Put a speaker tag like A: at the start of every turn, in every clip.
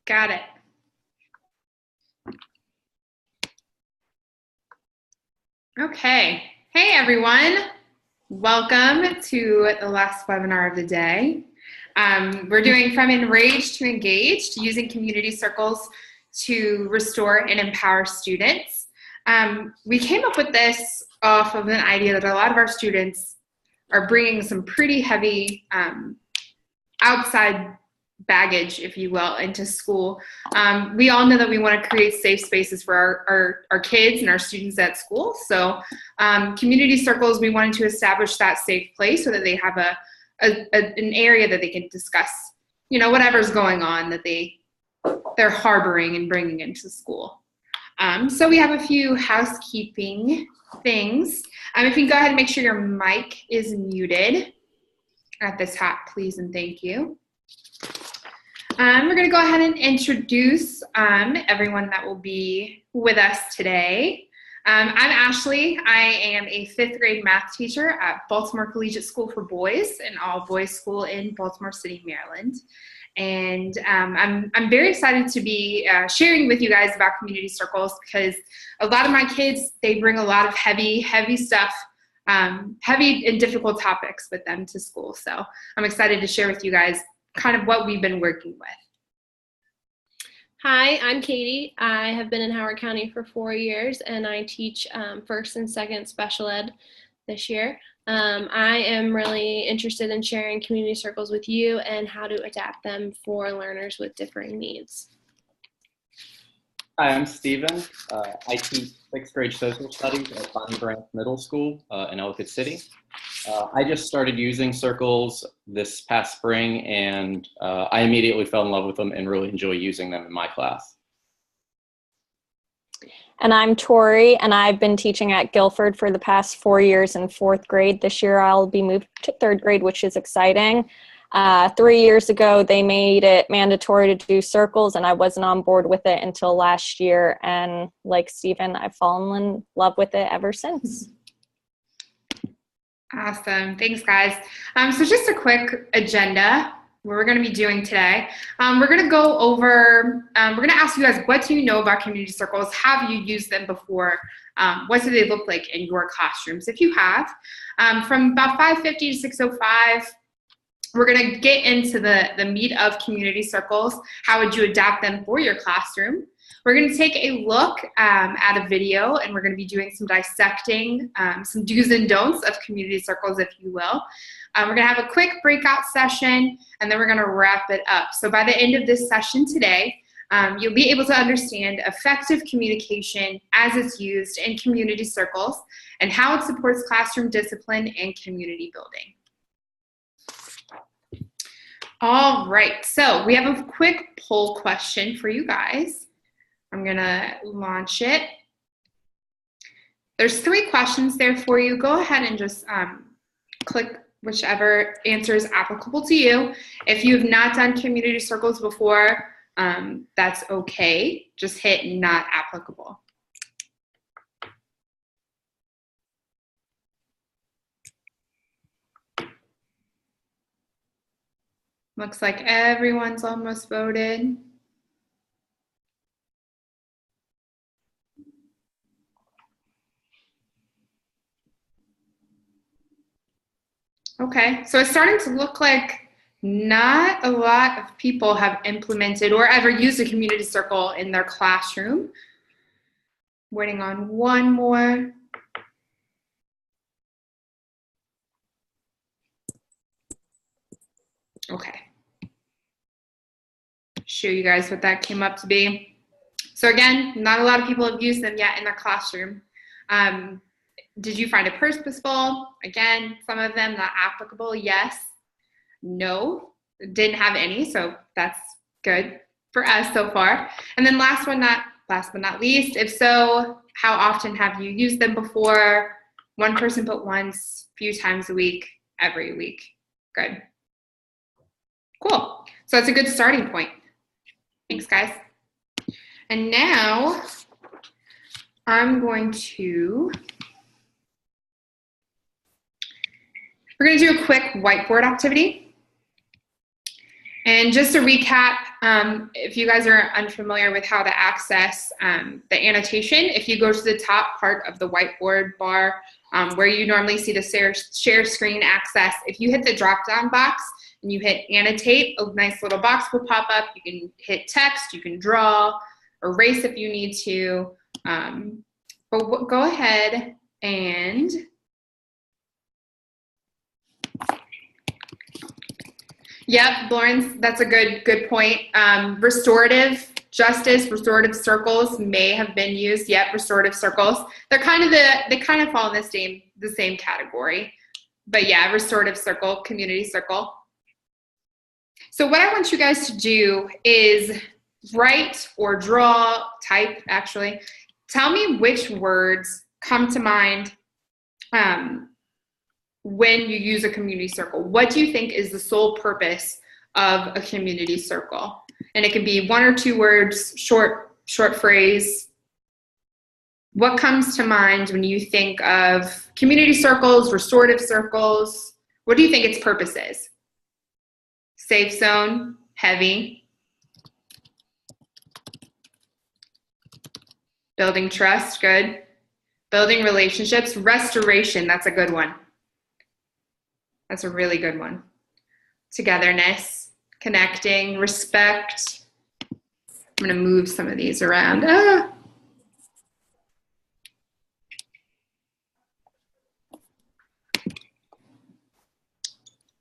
A: Got it. Okay. Hey, everyone. Welcome to the last webinar of the day. We're doing From Enraged to Engaged, using community circles to restore and empower students. We came up with this off of an idea that a lot of our students are bringing some pretty heavy outside baggage, if you will, into school. We all know that we want to create safe spaces for our kids and our students at school. So community circles, we wanted to establish that safe place so that they have an area that they can discuss, you know, whatever's going on that they're harboring and bringing into school. So we have a few housekeeping things. If you can go ahead and make sure your mic is muted at the top, please and thank you. We're going to go ahead and introduce everyone that will be with us today. I'm Ashley. I am a 5th grade math teacher at Baltimore Collegiate School for Boys, an all-boys school in Baltimore City, Maryland. And I'm very excited to be sharing with you guys about community circles, because a lot of my kids, they bring a lot of heavy stuff, heavy and difficult topics with them to school. So I'm excited to share with you guys kind of what we've been working with.
B: Hi, I'm Katie. I have been in Howard County for 4 years, and I teach 1st and 2nd special ed this year. I am really interested in sharing community circles with you and how to adapt them for learners with differing needs.
C: Hi, I'm Steven. I teach 6th grade social studies at Bonnie Branch Middle School in Ellicott City. I just started using circles this past spring, and I immediately fell in love with them and really enjoy using them in my class.
D: And I'm Tori, and I've been teaching at Guilford for the past 4 years in 4th grade. This year I'll be moved to 3rd grade, which is exciting. 3 years ago, they made it mandatory to do circles, and I wasn't on board with it until last year. And like Stephen, I've fallen in love with it ever since.
A: Awesome. Thanks, guys. So just a quick agenda, what we're going to be doing today. We're going to go over, we're going to ask you guys, what do you know about community circles? Have you used them before? What do they look like in your classrooms, if you have? From about 5:50 to 6:05, we're going to get into the meat of community circles. How would you adapt them for your classroom? We're going to take a look at a video, and we're going to be doing some dissecting, some do's and don'ts of community circles, if you will. We're going to have a quick breakout session, and then we're going to wrap it up. So by the end of this session today, you'll be able to understand effective communication as it's used in community circles and how it supports classroom discipline and community building. All right, so we have a quick poll question for you guys. I'm gonna launch it. There's 3 questions there for you. Go ahead and just click whichever answer is applicable to you. If you have not done community circles before, that's okay. Just hit not applicable. Looks like everyone's almost voted. Okay, so it's starting to look like not a lot of people have implemented or ever used a community circle in their classroom. Waiting on one more. Okay. Show you guys what that came up to be. So again, not a lot of people have used them yet in their classroom. Did you find it purposeful? Again, some of them not applicable, yes. No, didn't have any, so that's good for us so far. And then last but not least, if so, how often have you used them before? One person put once, few times a week, every week. Good. Cool. So that's a good starting point. Thanks, guys. And now I'm going to, we're going to do a quick whiteboard activity. And just to recap, If you guys are unfamiliar with how to access the annotation, if you go to the top part of the whiteboard bar where you normally see the share screen access, if you hit the drop-down box and you hit annotate, a nice little box will pop up. You can hit text, you can draw, erase if you need to. But go ahead and yep, Lawrence, that's a good point. Restorative justice, restorative circles may have been used. Yep, restorative circles. They kind of fall in the same category. But yeah, restorative circle, community circle. So what I want you guys to do is write or draw, type actually. Tell me which words come to mind when you use a community circle. What do you think is the sole purpose of a community circle? And it can be 1 or 2 words, short phrase. What comes to mind when you think of community circles, restorative circles? What do you think its purpose is? Safe zone, heavy. Building trust, good. Building relationships, restoration, that's a good one. That's a really good one. Togetherness, connecting, respect. I'm gonna move some of these around.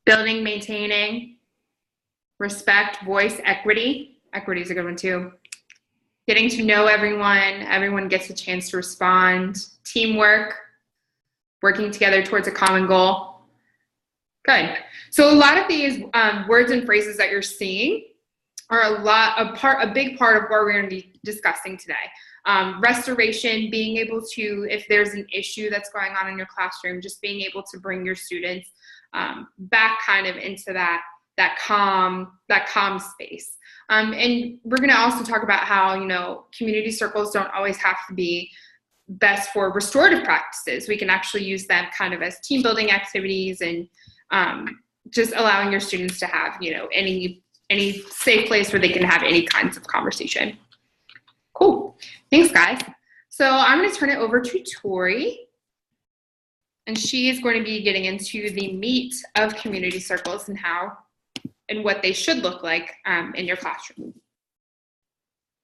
A: Building, maintaining, respect, voice, equity. Equity is a good one too. Getting to know everyone gets a chance to respond. Teamwork, working together towards a common goal. Good. So a lot of these words and phrases that you're seeing are a big part of what we're going to be discussing today. Restoration, being able to, if there's an issue that's going on in your classroom, just being able to bring your students back kind of into that calm space. And we're going to also talk about how, community circles don't always have to be best for restorative practices. We can actually use them kind of as team building activities and just allowing your students to have, any safe place where they can have any kinds of conversation. Cool. Thanks, guys. So I'm going to turn it over to Tori, and she is going to be getting into the meat of community circles and how and what they should look like in your classroom.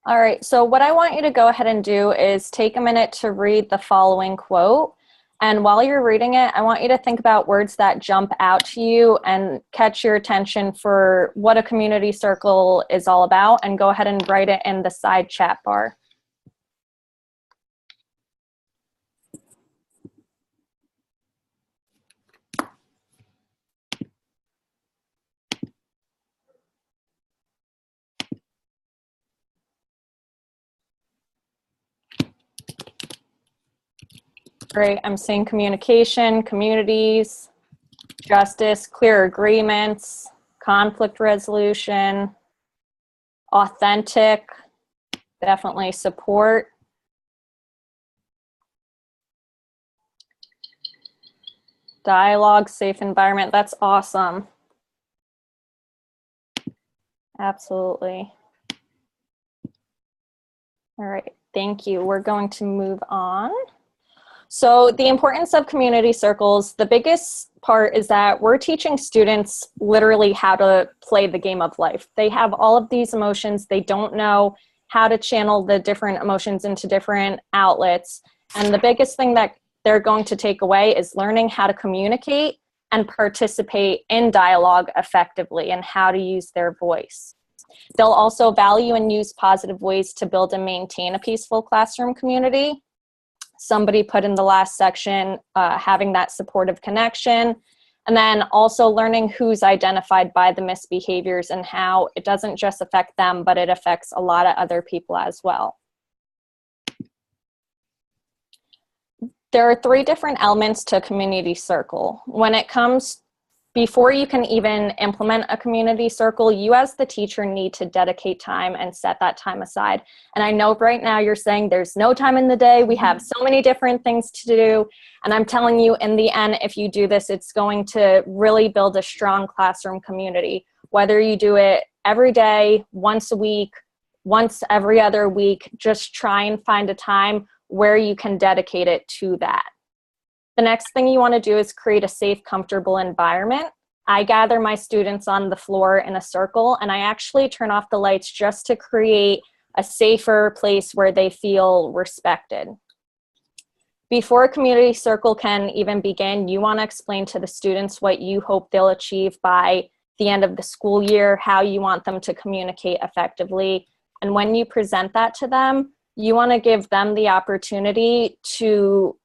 D: All right, so what I want you to go ahead and do is take a minute to read the following quote. And while you're reading it, I want you to think about words that jump out to you and catch your attention for what a community circle is all about, and go ahead and write it in the side chat bar. Great, I'm seeing communication, communities, justice, clear agreements, conflict resolution, authentic, definitely support. Dialogue, safe environment, that's awesome. Absolutely. All right, thank you. We're going to move on. So the importance of community circles, the biggest part is that we're teaching students literally how to play the game of life. They have all of these emotions. They don't know how to channel the different emotions into different outlets. And the biggest thing that they're going to take away is learning how to communicate and participate in dialogue effectively and how to use their voice. They'll also value and use positive ways to build and maintain a peaceful classroom community. Somebody put in the last section, having that supportive connection, and then also learning who's identified by the misbehaviors and how it doesn't just affect them, but it affects a lot of other people as well. There are 3 different elements to a community circle. When it comes, before you can even implement a community circle, you as the teacher need to dedicate time and set that time aside. And I know right now you're saying there's no time in the day. We have so many different things to do. And I'm telling you, in the end, if you do this, it's going to really build a strong classroom community. Whether you do it every day, once a week, once every other week. Just try and find a time where you can dedicate it to that. The next thing you want to do is create a safe, comfortable environment. I gather my students on the floor in a circle, and I actually turn off the lights just to create a safer place where they feel respected. Before a community circle can even begin, you want to explain to the students what you hope they'll achieve by the end of the school year, how you want them to communicate effectively. And when you present that to them, you want to give them the opportunity to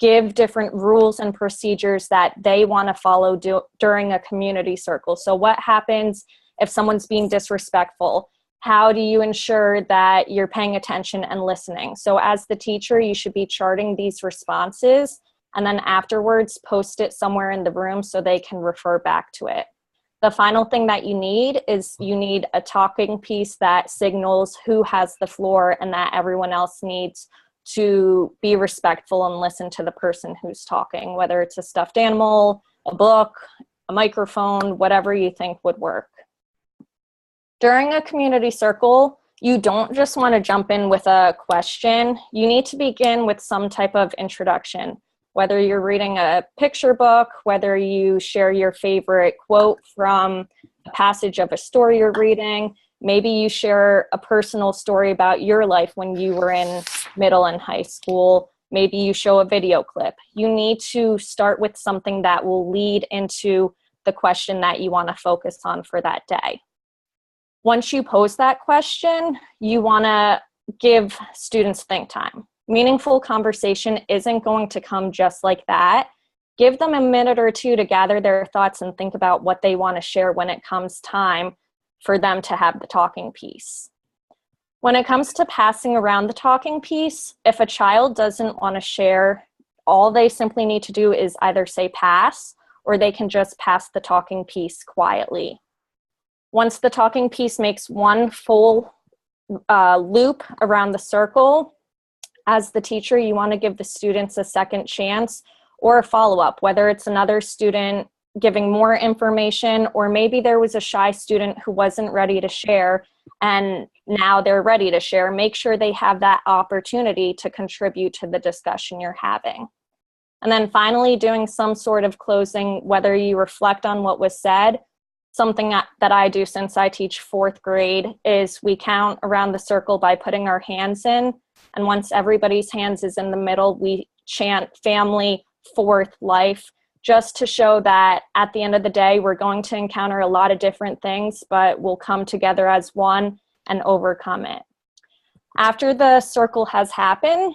D: give different rules and procedures that they want to follow during a community circle. So what happens if someone's being disrespectful? How do you ensure that you're paying attention and listening? So as the teacher, you should be charting these responses, and then afterwards post it somewhere in the room so they can refer back to it. The final thing that you need is you need a talking piece that signals who has the floor and that everyone else needs to be respectful and listen to the person who's talking, whether it's a stuffed animal, a book, a microphone, whatever you think would work. During a community circle, you don't just want to jump in with a question. You need to begin with some type of introduction, whether you're reading a picture book, whether you share your favorite quote from a passage of a story you're reading. Maybe you share a personal story about your life when you were in middle and high school. Maybe you show a video clip. You need to start with something that will lead into the question that you want to focus on for that day. Once you pose that question, you want to give students think time. Meaningful conversation isn't going to come just like that. Give them a minute or two to gather their thoughts and think about what they want to share when it comes time for them to have the talking piece. When it comes to passing around the talking piece, if a child doesn't want to share, all they simply need to do is either say pass, or they can just pass the talking piece quietly. Once the talking piece makes one full loop around the circle, as the teacher, you want to give the students a second chance or a follow-up, whether it's another student giving more information, or maybe there was a shy student who wasn't ready to share and now they're ready to share. Make sure they have that opportunity to contribute to the discussion you're having. And then finally, doing some sort of closing, whether you reflect on what was said. Something that I do since I teach 4th grade is we count around the circle by putting our hands in. And once everybody's hands is in the middle, we chant family, 4th, life, just to show that at the end of the day, we're going to encounter a lot of different things, but we'll come together as one and overcome it. After the circle has happened,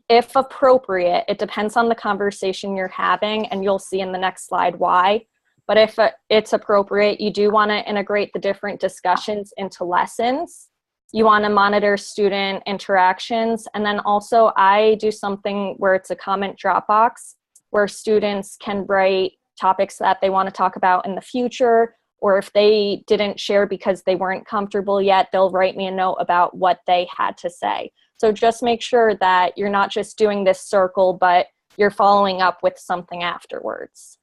D: if appropriate, it depends on the conversation you're having, and you'll see in the next slide why. But if it's appropriate, you do want to integrate the different discussions into lessons. You want to monitor student interactions. And then also I do something where it's a comment drop box where students can write topics that they want to talk about in the future, or if they didn't share because they weren't comfortable yet, they'll write me a note about what they had to say. So just make sure that you're not just doing this circle, but you're following up with something afterwards.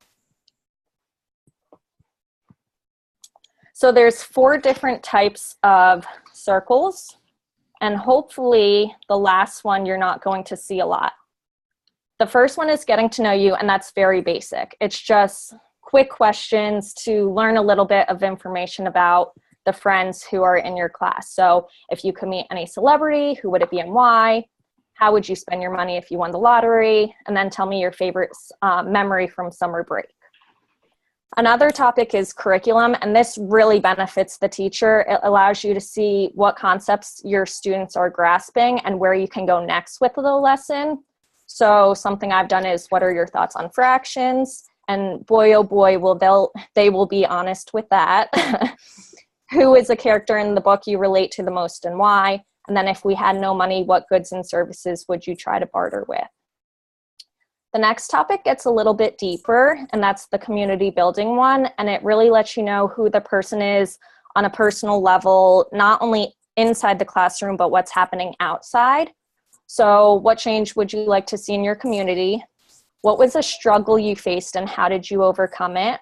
D: So there's 4 different types of circles, and hopefully the last one you're not going to see a lot. The first one is getting to know you, and that's very basic. It's just quick questions to learn a little bit of information about the friends who are in your class. So if you could meet any celebrity, who would it be and why? How would you spend your money if you won the lottery? And then tell me your favorite memory from summer break. Another topic is curriculum, and this really benefits the teacher. It allows you to see what concepts your students are grasping and where you can go next with the lesson. So something I've done is, what are your thoughts on fractions? And boy, oh boy, they will be honest with that. Who is a character in the book you relate to the most and why? And then if we had no money, what goods and services would you try to barter with? The next topic gets a little bit deeper, and that's the community building one. And it really lets you know who the person is on a personal level, not only inside the classroom, but what's happening outside. So what change would you like to see in your community? What was a struggle you faced and how did you overcome it?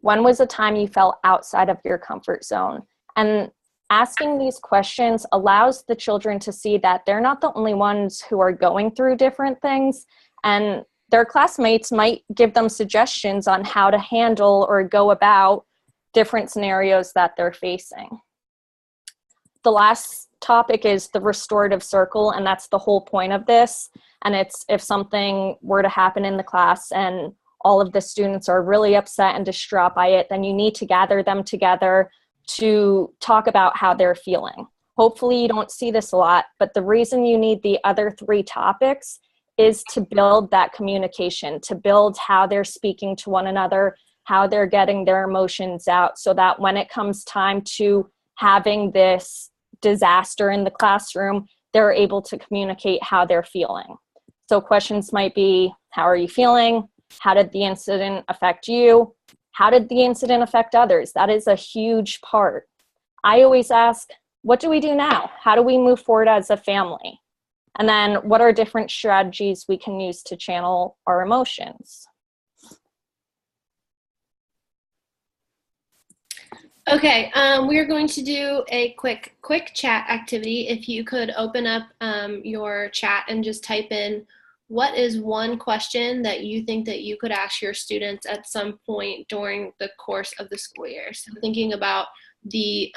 D: When was a time you felt outside of your comfort zone? And asking these questions allows the children to see that they're not the only ones who are going through different things, and their classmates might give them suggestions on how to handle or go about different scenarios that they're facing. The last topic is the restorative circle, and that's the whole point of this. And it's if something were to happen in the class and all of the students are really upset and distraught by it, then you need to gather them together to talk about how they're feeling. Hopefully you don't see this a lot, but the reason you need the other 3 topics is to build that communication, to build how they're speaking to one another, how they're getting their emotions out, so that when it comes time to having this disaster in the classroom, they're able to communicate how they're feeling. So questions might be, how are you feeling? How did the incident affect you? How did the incident affect others? That is a huge part. I always ask, what do we do now? How do we move forward as a family? And then what are different strategies we can use to channel our emotions?
B: Okay, we are going to do a quick chat activity. If you could open up your chat and just type in, what is one question that you think that you could ask your students at some point during the course of the school year? So thinking about the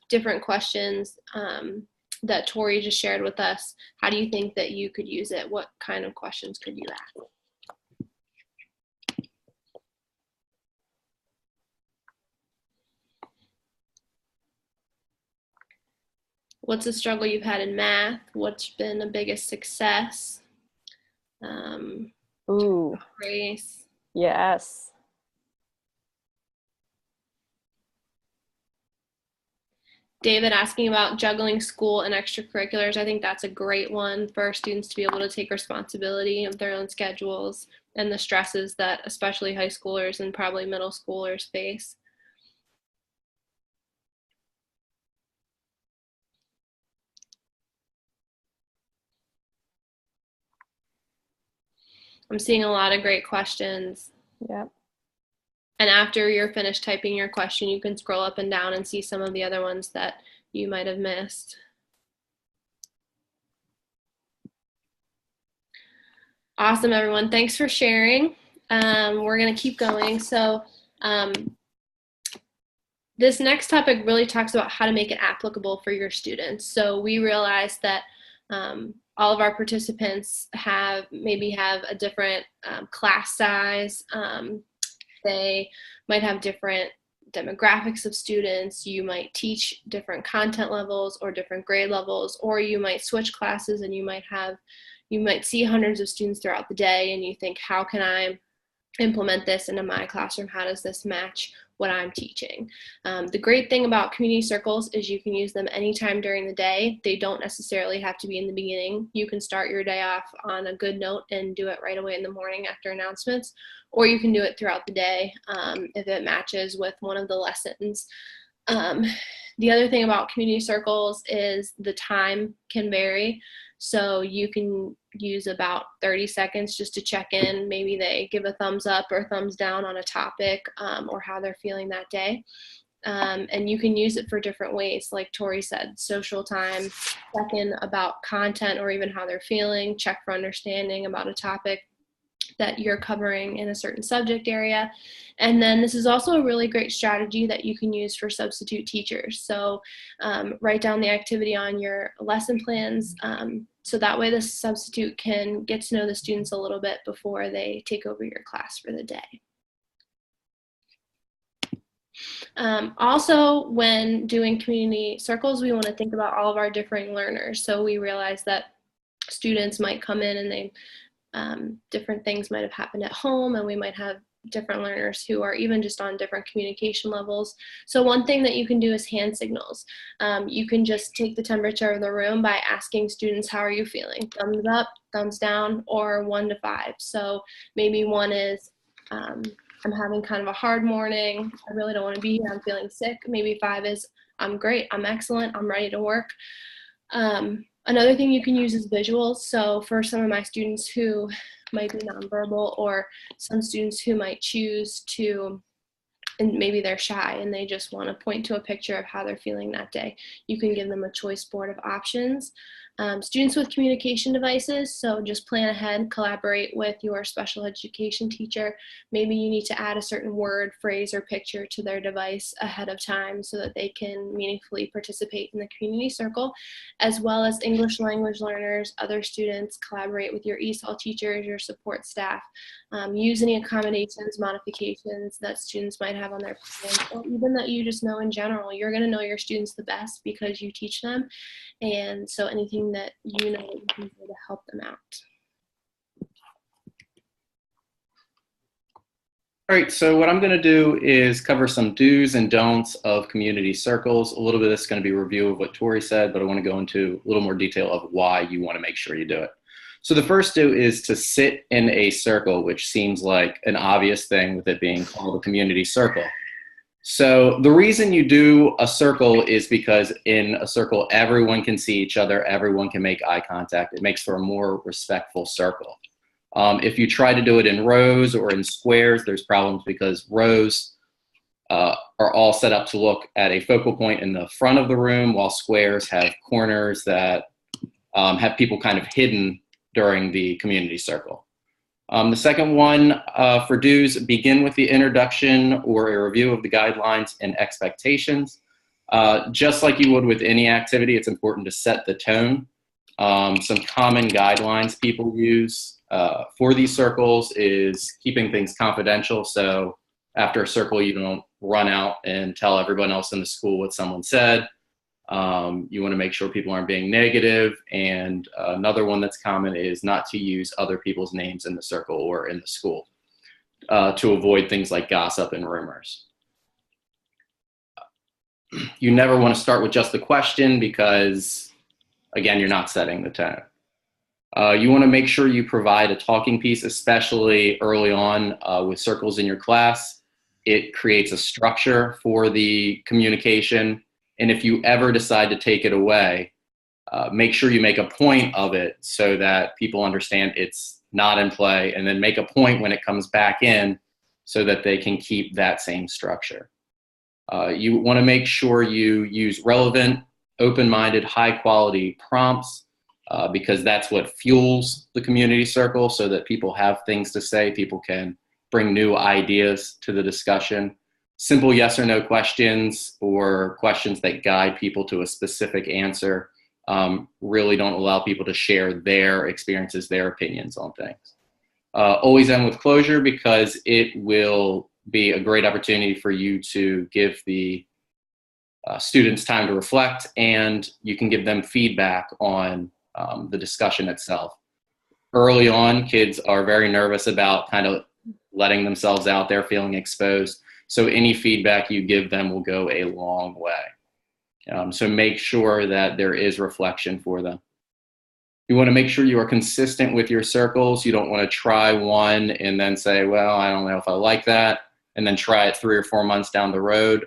B: different questions that Tori just shared with us, how do you think that you could use it? What kind of questions could you ask? What's a struggle you've had in math? What's been the biggest success?
D: Ooh,
B: Grace.
D: yes.
B: David asking about juggling school and extracurriculars. I think that's a great one for students to be able to take responsibility of their own schedules and the stresses that especially high schoolers and probably middle schoolers face. I'm seeing a lot of great questions.
D: Yep.
B: And after you're finished typing your question, you can scroll up and down and see some of the other ones that you might have missed. Awesome, everyone. Thanks for sharing. We're going to keep going. So this next topic really talks about how to make it applicable for your students. So we realized that all of our participants maybe have a different class size. They might have different demographics of students. You might teach different content levels or different grade levels, or you might switch classes and you might see hundreds of students throughout the day and you think, how can I implement this into my classroom? How does this match what I'm teaching? The great thing about community circles is you can use them anytime during the day. They don't necessarily have to be in the beginning. You can start your day off on a good note and do it right away in the morning after announcements, or you can do it throughout the day if it matches with one of the lessons. The other thing about community circles is the time can vary. So you can use about 30 seconds just to check in. Maybe they give a thumbs up or thumbs down on a topic or how they're feeling that day. And you can use it for different ways. Like Tori said, social time, check in about content or even how they're feeling, check for understanding about a topic that you're covering in a certain subject area. And then this is also a really great strategy that you can use for substitute teachers. So write down the activity on your lesson plans. So that way the substitute can get to know the students a little bit before they take over your class for the day. Also, when doing community circles, we want to think about all of our differing learners. So we realize that students might come in and different things might have happened at home, and we might have different learners who are even just on different communication levels. So one thing that you can do is hand signals. You can just take the temperature of the room by asking students, how are you feeling? Thumbs up, thumbs down, or 1 to 5. So maybe 1 is, I'm having kind of a hard morning. I really don't want to be here. I'm feeling sick. Maybe 5 is, I'm great. I'm excellent. I'm ready to work. Another thing you can use is visuals. So for some of my students who might be nonverbal, or some students who might choose to and maybe they're shy and they just want to point to a picture of how they're feeling that day. You can give them a choice board of options. Students with communication devices, so just plan ahead, collaborate with your special education teacher. Maybe you need to add a certain word, phrase, or picture to their device ahead of time so that they can meaningfully participate in the community circle, as well as English language learners, other students. Collaborate with your ESOL teachers, your support staff. Use any accommodations, modifications that students might have on their plans, or even that you just know in general. You're going to know your students the best because you teach them, and so anything that you know that you can do to help them out.
C: All right, so what I'm going to do is cover some do's and don'ts of community circles. A little bit of this is going to be a review of what Tori said, but I want to go into a little more detail of why you want to make sure you do it. So the first do is to sit in a circle, which seems like an obvious thing with it being called a community circle. So the reason you do a circle is because in a circle, everyone can see each other, everyone can make eye contact. It makes for a more respectful circle. If you try to do it in rows or in squares, there's problems because rows are all set up to look at a focal point in the front of the room, while squares have corners that have people kind of hidden during the community circle. The second one for do's, begin with the introduction or a review of the guidelines and expectations. Just like you would with any activity, it's important to set the tone. Some common guidelines people use for these circles is keeping things confidential. So after a circle, you don't run out and tell everyone else in the school what someone said. You want to make sure people aren't being negative. And another one that's common is not to use other people's names in the circle or in the school to avoid things like gossip and rumors. You never want to start with just the question because, again, you're not setting the tone. You want to make sure you provide a talking piece, especially early on with circles in your class. It creates a structure for the communication. And if you ever decide to take it away, make sure you make a point of it so that people understand it's not in play, and then make a point when it comes back in so that they can keep that same structure. You want to make sure you use relevant, open-minded, high-quality prompts because that's what fuels the community circle, so that people have things to say, people can bring new ideas to the discussion. Simple yes or no questions or questions that guide people to a specific answer really don't allow people to share their experiences, their opinions on things. Always end with closure because it will be a great opportunity for you to give the students time to reflect, and you can give them feedback on the discussion itself. Early on, kids are very nervous about kind of letting themselves out there, feeling exposed. So any feedback you give them will go a long way. So make sure that there is reflection for them. You want to make sure you are consistent with your circles. You don't want to try one and then say, well, I don't know if I like that, and then try it 3 or 4 months down the road.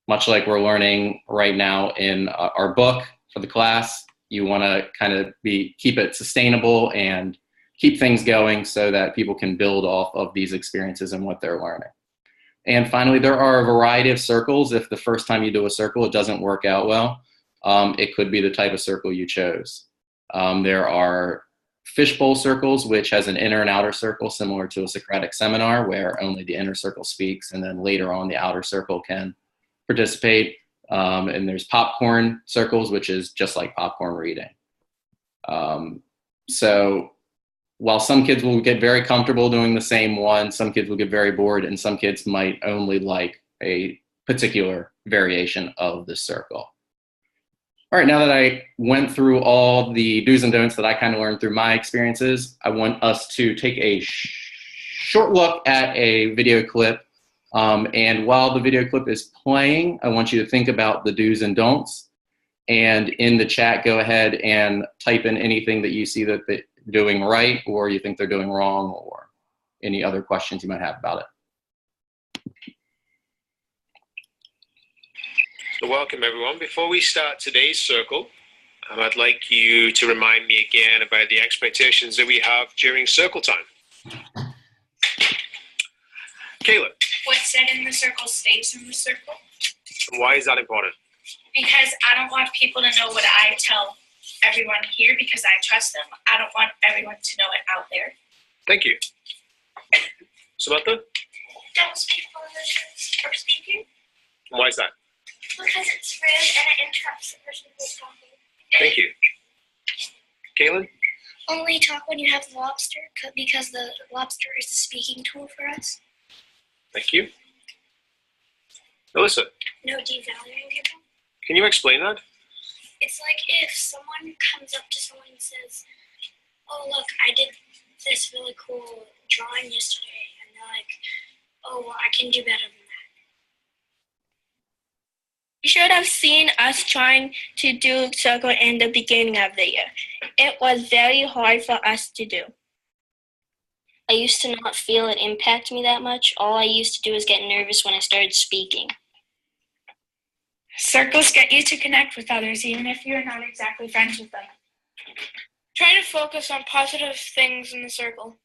C: Much like we're learning right now in our book for the class, you want to kind of keep it sustainable and keep things going so that people can build off of these experiences and what they're learning. And finally, there are a variety of circles. If the first time you do a circle, it doesn't work out well, it could be the type of circle you chose. There are fishbowl circles, which has an inner and outer circle similar to a Socratic seminar where only the inner circle speaks, and then later on the outer circle can participate. And there's popcorn circles, which is just like popcorn reading. So while some kids will get very comfortable doing the same one, some kids will get very bored, and some kids might only like a particular variation of the circle. All right, now that I went through all the do's and don'ts that I kind of learned through my experiences, I want us to take a short look at a video clip. And while the video clip is playing, I want you to think about the do's and don'ts. And in the chat, go ahead and type in anything that you see that they're doing right or you think they're doing wrong, or any other questions you might have about it.
E: So welcome everyone. Before we start today's circle, I'd like you to remind me again about the expectations that we have during circle time. Kayla,
F: what's said in the circle stays in the circle.
E: Why is that important?
F: Because I don't want people to know what I tell everyone here because I trust them. I don't want everyone to know it out there.
E: Thank you. Samantha,
F: Don't speak for the speaking
E: why is that?
F: because it's rude and it interrupts the person who's talking.
E: Thank you. Caitlin,
F: Only talk when you have the lobster because the lobster is the speaking tool for us.
E: thank you. Melissa,
F: No devaluing people.
E: can you explain that?
F: It's like if someone comes up to someone and says, "Oh, look, I did this really cool drawing yesterday," and they're like, "Oh, well, I can do better than that." You should have seen us trying to do circle in the beginning of the year. It was very hard for us to do. I used to not feel it impact me that much. All I used to do was get nervous when I started speaking. Circles get you to connect with others, even if you're not exactly friends with them. Try to focus on positive things in the circle.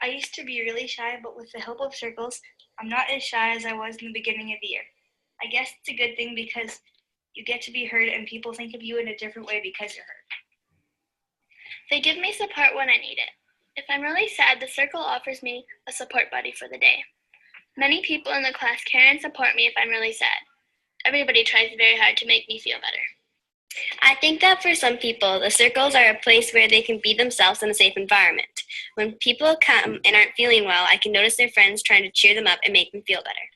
F: I used to be really shy, but with the help of circles, I'm not as shy as I was in the beginning of the year. I guess it's a good thing because you get to be heard and people think of you in a different way because you're heard. They give me support when I need it. If I'm really sad, the circle offers me a support buddy for the day. Many people in the class care and support me if I'm really sad. Everybody tries very hard to make me feel better. I think that for some people, the circles are a place where they can be themselves in a safe environment. When people come and aren't feeling well, I can notice their friends trying to cheer them up and make them feel better.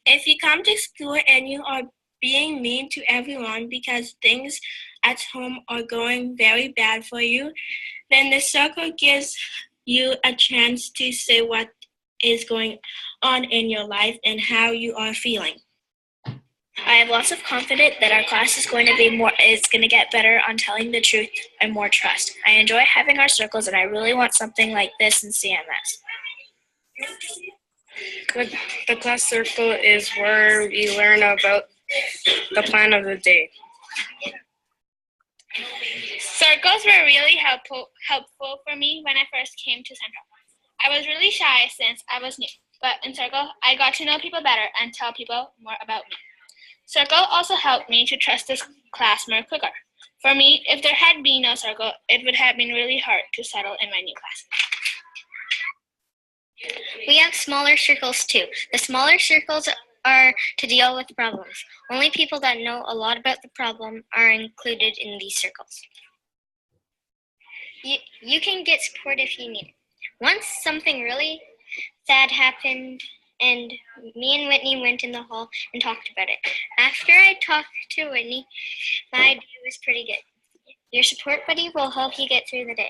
F: If you come to school and you are being mean to everyone because things at home are going very bad for you, then the circle gives you a chance to say what is going on in your life and how you are feeling. I have lots of confidence that our class is going to get better on telling the truth and more trust. I enjoy having our circles and I really want something like this in CMS. The class circle is where we learn about the plan of the day. Circles were really helpful for me when I first came to Central. I was really shy since I was new, but in Circle, I got to know people better and tell people more about me. Circle also helped me to trust this class more quicker. For me, if there had been no Circle, it would have been really hard to settle in my new class. We have smaller circles too. The smaller circles are to deal with problems. Only people that know a lot about the problem are included in these circles. You can get support if you need it. Once something really sad happened, and me and Whitney went in the hall and talked about it. After I talked to Whitney, my idea was pretty good. Your support buddy will help you get through the day.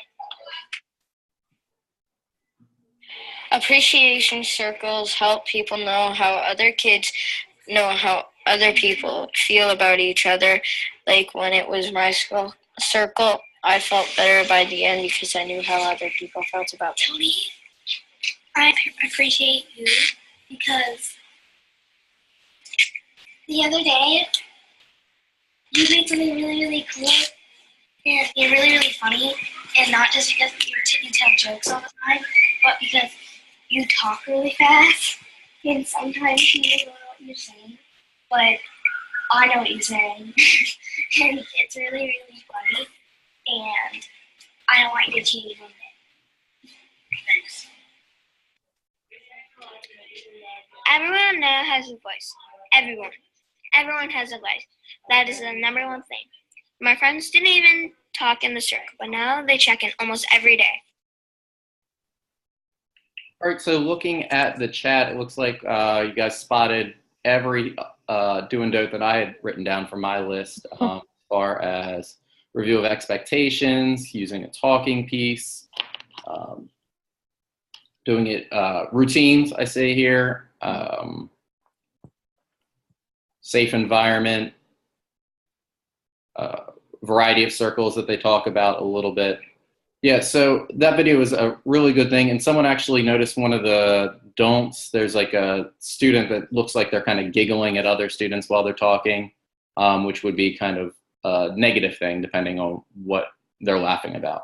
F: Appreciation circles help people know how other kids know how other people feel about each other. Like when it was my circle, I felt better by the end because I knew how other people felt about me. Tony, I appreciate you because the other day you did something really, really cool and you're really, really funny, and not just because you tell jokes all the time, but because you talk really fast and sometimes you don't know what you're saying, but I know what you're saying. And it's really, really funny, and I don't want you to change one bit. Thanks. Everyone now has a voice. Everyone. Everyone has a voice. That is the number one thing. My friends didn't even talk in the circle, but now they check in almost every day.
C: All right, so looking at the chat, it looks like you guys spotted every do and don't that I had written down for my list, as far as review of expectations, using a talking piece, doing it routines, I say here, safe environment, variety of circles that they talk about a little bit. Yeah, so that video was a really good thing, and someone actually noticed one of the don'ts. There's like a student that looks like they're kind of giggling at other students while they're talking, which would be kind of a negative thing depending on what they're laughing about.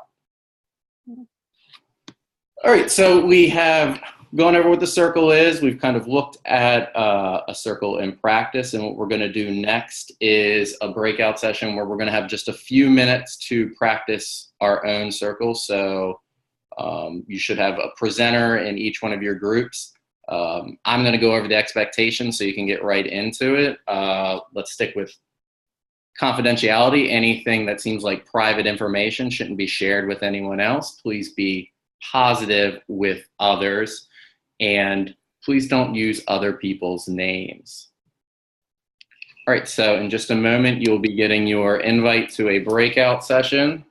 C: All right, so we have going over what the circle is, we've kind of looked at a circle in practice, and what we're going to do next is a breakout session where we're going to have just a few minutes to practice our own circle. So you should have a presenter in each one of your groups. I'm going to go over the expectations so you can get right into it. Let's stick with confidentiality. Anything that seems like private information shouldn't be shared with anyone else. Please be positive with others, and please don't use other people's names. All right, so in just a moment, you'll be getting your invite to a breakout session.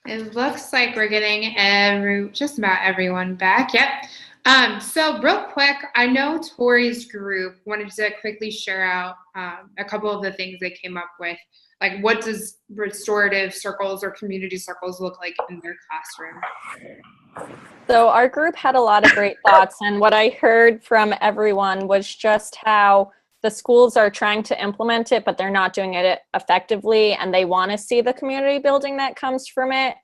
A: It looks like we're getting just about everyone back. Yep. So real quick, I know Tori's group wanted to quickly share out a couple of the things they came up with. Like, what does restorative circles or community circles look like in their classroom?
D: So our group had a lot of great thoughts, and what I heard from everyone was just how the schools are trying to implement it, but they're not doing it effectively, and they want to see the community building that comes from it.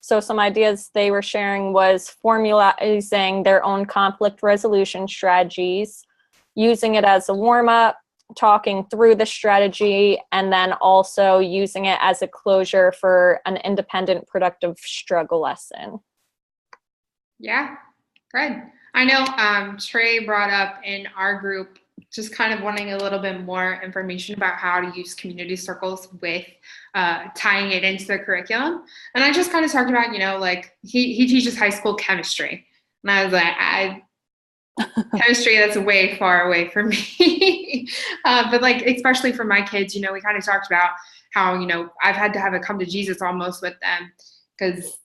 D: So some ideas they were sharing was formalizing their own conflict resolution strategies, using it as a warm-up, talking through the strategy, and then also using it as a closure for an independent, productive struggle lesson.
A: Yeah, good. I know Trey brought up in our group just kind of wanting a little bit more information about how to use community circles with tying it into the curriculum. And I just kind of talked about, like he teaches high school chemistry. And I was like, chemistry, that's way far away from me. But like, especially for my kids, we kind of talked about how, I've had to have a come to Jesus almost with them, because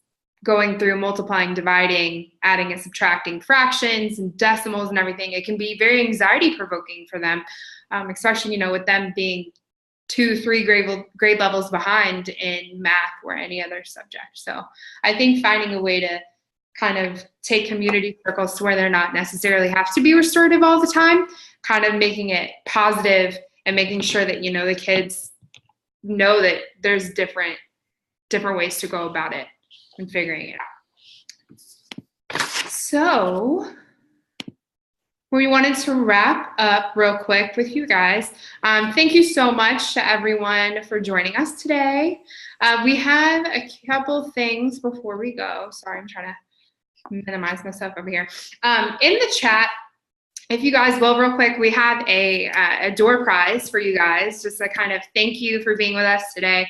A: going through multiplying, dividing, adding and subtracting fractions and decimals and everything, it can be very anxiety provoking for them, especially, with them being 2-3 grade levels behind in math or any other subject. So I think finding a way to kind of take community circles to where they're not necessarily have to be restorative all the time, kind of making it positive and making sure that, the kids know that there's different ways to go about it and figuring it out. So we wanted to wrap up real quick with you guys. Thank you so much to everyone for joining us today. We have a couple things before we go. Sorry, I'm trying to minimize myself over here. In the chat, if you guys will, real quick, we have a door prize for you guys, just a kind of thank you for being with us today.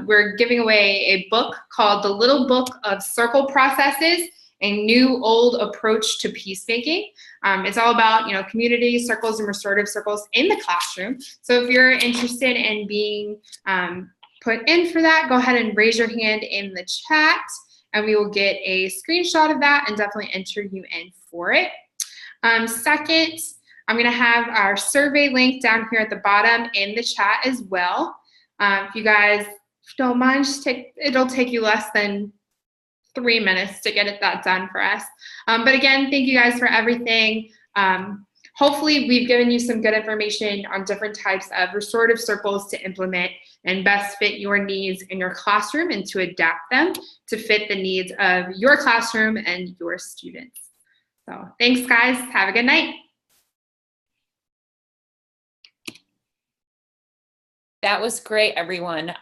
A: We're giving away a book called The Little Book of Circle Processes, a New Old Approach to Peacemaking. It's all about, community circles and restorative circles in the classroom. So if you're interested in being put in for that, go ahead and raise your hand in the chat, and we will get a screenshot of that and definitely enter you in for it. Second, I'm going to have our survey link down here at the bottom in the chat as well. If you guys don't mind, it'll take you less than 3 minutes to get that done for us. But again, thank you guys for everything. Hopefully we've given you some good information on different types of restorative circles to implement and best fit your needs in your classroom and to adapt them to fit the needs of your classroom and your students. So thanks, guys. Have a good night.
G: That was great, everyone.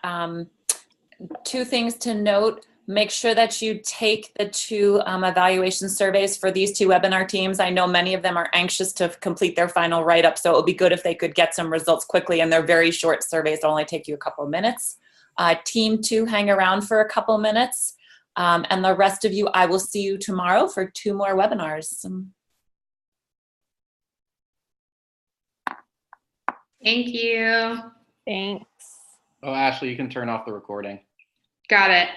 G: 2 things to note. Make sure that you take the 2 evaluation surveys for these 2 webinar teams. I know many of them are anxious to complete their final write-up, so it would be good if they could get some results quickly, and they're very short surveys. They'll only take you a couple of minutes. Team 2, hang around for a couple minutes. And the rest of you, I will see you tomorrow for 2 more webinars.
A: Thank you.
D: Thanks.
C: Oh, Ashley, you can turn off the recording.
A: Got it.